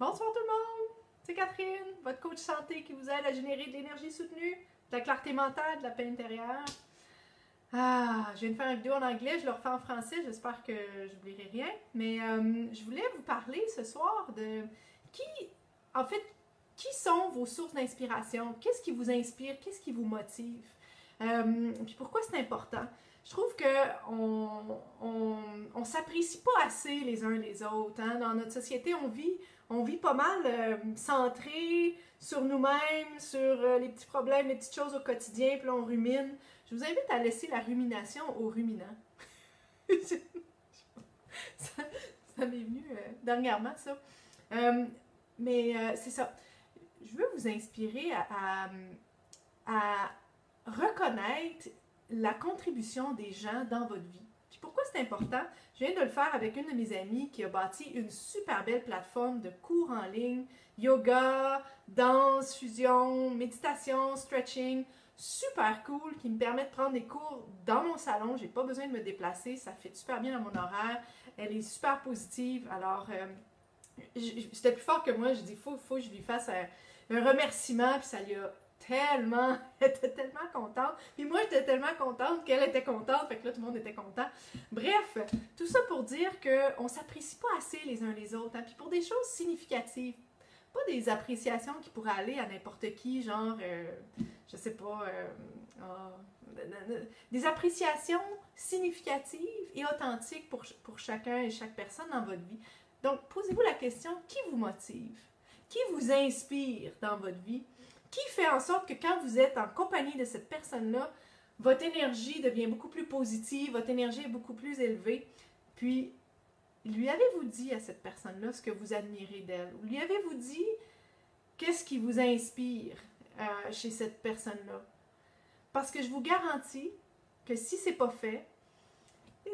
Bonsoir tout le monde! C'est Catherine, votre coach santé qui vous aide à générer de l'énergie soutenue, de la clarté mentale, de la paix intérieure. Je viens de faire une vidéo en anglais, je le refais en français, j'espère que je n'oublierai rien. Mais je voulais vous parler ce soir de qui sont vos sources d'inspiration? Qu'est-ce qui vous inspire? Qu'est-ce qui vous motive? Puis pourquoi c'est important? Je trouve qu'on s'apprécie pas assez les uns les autres. Hein? Dans notre société, on vit pas mal centré sur nous-mêmes, sur les petits problèmes, les petites choses au quotidien, puis là on rumine. Je vous invite à laisser la rumination aux ruminants. ça m'est venu dernièrement, ça. C'est ça. Je veux vous inspirer à reconnaître la contribution des gens dans votre vie. Puis pourquoi c'est important? Je viens de le faire avec une de mes amies qui a bâti une super belle plateforme de cours en ligne, yoga, danse, fusion, méditation, stretching, super cool, qui me permet de prendre des cours dans mon salon. J'ai pas besoin de me déplacer, ça fit super bien dans mon horaire. Elle est super positive, alors c'était plus fort que moi. Je dis, faut que je lui fasse un remerciement, puis ça lui a elle était tellement contente. Puis moi, j'étais tellement contente qu'elle était contente. Fait que là, tout le monde était content. Bref, tout ça pour dire qu'on ne s'apprécie pas assez les uns les autres. Hein? Puis pour des choses significatives. Pas des appréciations qui pourraient aller à n'importe qui, genre, je sais pas, des appréciations significatives et authentiques pour chacun et chaque personne dans votre vie. Donc, posez-vous la question, qui vous motive? Qui vous inspire dans votre vie? Qui fait en sorte que quand vous êtes en compagnie de cette personne-là, votre énergie devient beaucoup plus positive, votre énergie est beaucoup plus élevée. Puis, lui avez-vous dit à cette personne-là ce que vous admirez d'elle? Lui avez-vous dit qu'est-ce qui vous inspire chez cette personne-là? Parce que je vous garantis que si c'est pas fait,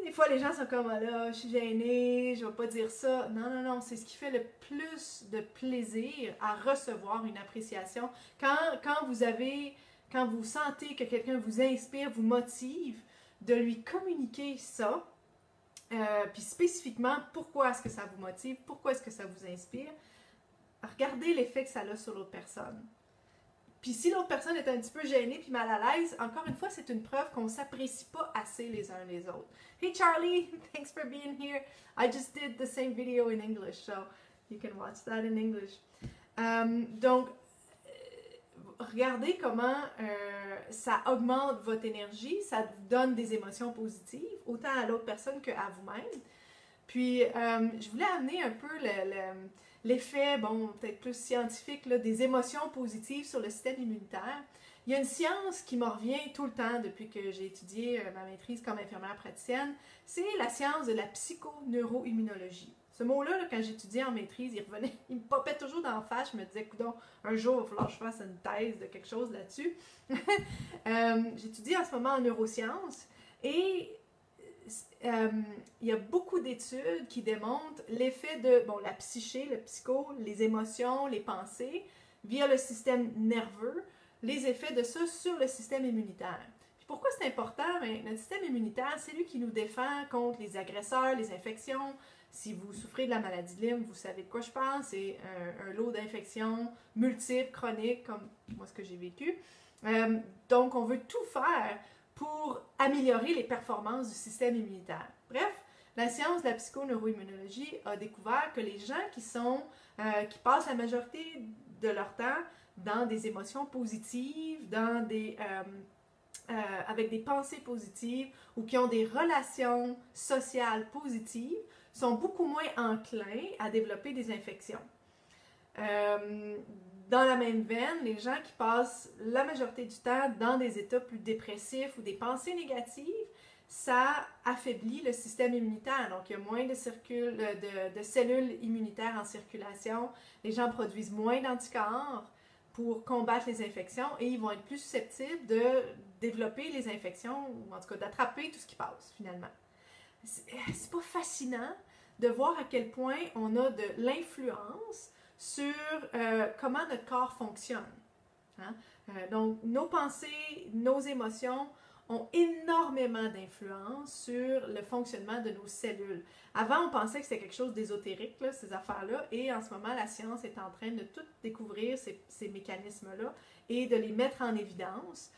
des fois les gens sont comme ah là, je suis gênée, je vais pas dire ça. Non, c'est ce qui fait le plus de plaisir à recevoir une appréciation. Quand vous sentez que quelqu'un vous inspire, vous motive, de lui communiquer ça, puis spécifiquement pourquoi est-ce que ça vous motive, pourquoi est-ce que ça vous inspire, regardez l'effet que ça a sur l'autre personne. Puis si l'autre personne est un petit peu gênée puis mal à l'aise, encore une fois, c'est une preuve qu'on ne s'apprécie pas assez les uns les autres. Hey Charlie, thanks for being here. I just did the same video in English, so you can watch that in English. Regardez comment ça augmente votre énergie, ça vous donne des émotions positives, autant à l'autre personne qu'à vous-même. Puis, je voulais amener un peu l'effet, bon, peut-être plus scientifique, là, des émotions positives sur le système immunitaire. Il y a une science qui me revient tout le temps depuis que j'ai étudié ma maîtrise comme infirmière praticienne, c'est la science de la psychoneuroimmunologie. Ce mot-là, quand j'étudiais en maîtrise, il me popait toujours dans la face. Je me disais, coudonc, un jour, il va falloir que je fasse une thèse de quelque chose là-dessus. J'étudie en ce moment en neurosciences et il y a beaucoup d'études qui démontrent l'effet de la psyché, le psycho, les émotions, les pensées, via le système nerveux, les effets de ça sur le système immunitaire. Puis pourquoi c'est important? Bien, notre système immunitaire, c'est lui qui nous défend contre les agresseurs, les infections. Si vous souffrez de la maladie de Lyme, vous savez de quoi je parle. C'est un lot d'infections multiples, chroniques, comme moi ce que j'ai vécu. Donc, on veut tout faire pour améliorer les performances du système immunitaire. Bref, la science de la psychoneuroimmunologie a découvert que les gens qui passent la majorité de leur temps dans des émotions positives, avec des pensées positives ou qui ont des relations sociales positives, sont beaucoup moins enclins à développer des infections. Dans la même veine, les gens qui passent la majorité du temps dans des états plus dépressifs ou des pensées négatives, ça affaiblit le système immunitaire. Donc, il y a moins de cellules immunitaires en circulation. Les gens produisent moins d'anticorps pour combattre les infections et ils vont être plus susceptibles de développer les infections ou en tout cas d'attraper tout ce qui passe finalement. C'est pas fascinant de voir à quel point on a de l'influence sur comment notre corps fonctionne. Hein? Donc, nos pensées, nos émotions ont énormément d'influence sur le fonctionnement de nos cellules. Avant, on pensait que c'était quelque chose d'ésotérique, ces affaires-là, et en ce moment, la science est en train de tout découvrir ces mécanismes-là et de les mettre en évidence,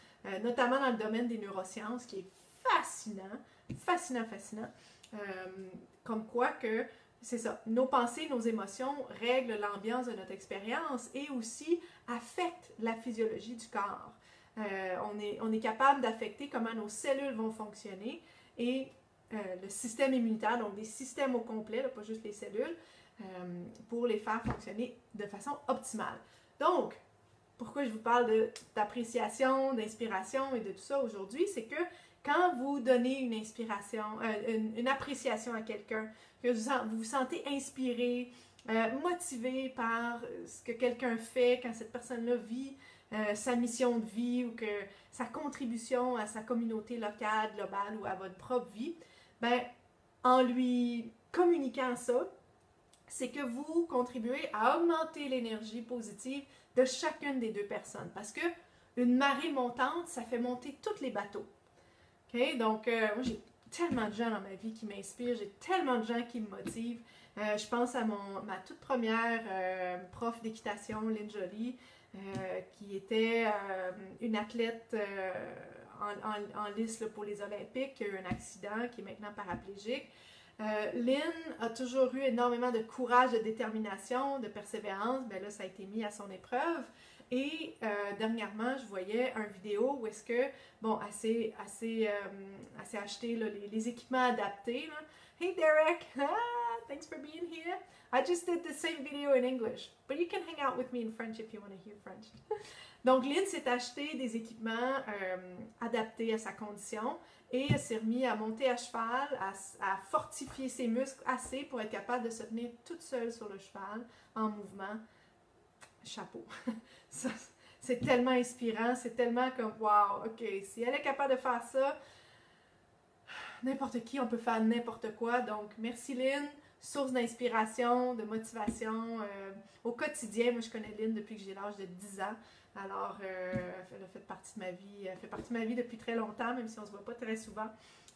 notamment dans le domaine des neurosciences, qui est fascinant. Comme quoi que, c'est ça, nos pensées, nos émotions règlent l'ambiance de notre expérience et aussi affectent la physiologie du corps. On est capable d'affecter comment nos cellules vont fonctionner et le système immunitaire, donc des systèmes au complet, là, pas juste les cellules, pour les faire fonctionner de façon optimale. Donc, pourquoi je vous parle d'appréciation, d'inspiration et de tout ça aujourd'hui, c'est que quand vous donnez une inspiration, une appréciation à quelqu'un, que vous vous sentez inspiré, motivé par ce que quelqu'un fait, quand cette personne-là vit sa mission de vie ou que sa contribution à sa communauté locale, globale ou à votre propre vie, ben, en lui communiquant ça, c'est que vous contribuez à augmenter l'énergie positive de chacune des deux personnes. Parce que une marée montante, ça fait monter tous les bateaux. Okay? Donc, moi, j'ai tellement de gens dans ma vie qui m'inspirent, j'ai tellement de gens qui me motivent. Je pense à ma toute première prof d'équitation, Lynn Joly, qui était une athlète en lice là, pour les Olympiques, qui a eu un accident, qui est maintenant paraplégique. Lynn a toujours eu énormément de courage, de détermination, de persévérance. Ben là, ça a été mis à son épreuve. Et dernièrement, je voyais une vidéo où est-ce que, bon, elle s'est acheté là, les équipements adaptés. Là. Hey Derek, thanks for being here. I just did the same video in English, but you can hang out with me in French if you want to hear French. Donc, Lynn s'est acheté des équipements adaptés à sa condition et elle s'est remise à monter à cheval, à fortifier ses muscles assez pour être capable de se tenir toute seule sur le cheval en mouvement. Chapeau. C'est tellement inspirant, c'est tellement comme wow, ok, si elle est capable de faire ça, n'importe qui, on peut faire n'importe quoi. Donc, merci Lynn, source d'inspiration, de motivation au quotidien. Moi, je connais Lynn depuis que j'ai l'âge de 10 ans. Alors, elle a fait partie de ma vie. Elle fait partie de ma vie depuis très longtemps, même si on ne se voit pas très souvent.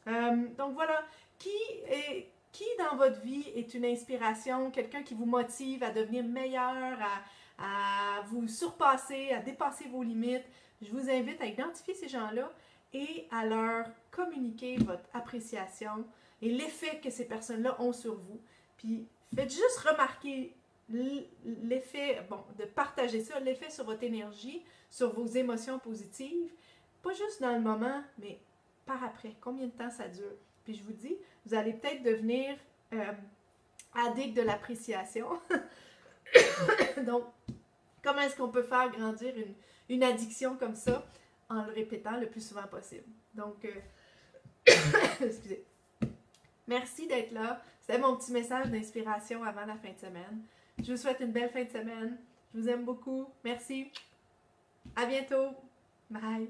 Donc voilà, qui dans votre vie est une inspiration, quelqu'un qui vous motive à devenir meilleur, à vous surpasser, à dépasser vos limites? Je vous invite à identifier ces gens-là et à leur communiquer votre appréciation et l'effet que ces personnes-là ont sur vous. Puis faites juste remarquer l'effet, bon, de partager ça, l'effet sur votre énergie, sur vos émotions positives, pas juste dans le moment, mais par après. Combien de temps ça dure? Puis je vous dis, vous allez peut-être devenir addict de l'appréciation. Donc, comment est-ce qu'on peut faire grandir une addiction comme ça en le répétant le plus souvent possible? Donc, excusez. Merci d'être là. C'était mon petit message d'inspiration avant la fin de semaine. Je vous souhaite une belle fin de semaine. Je vous aime beaucoup. Merci. À bientôt. Bye.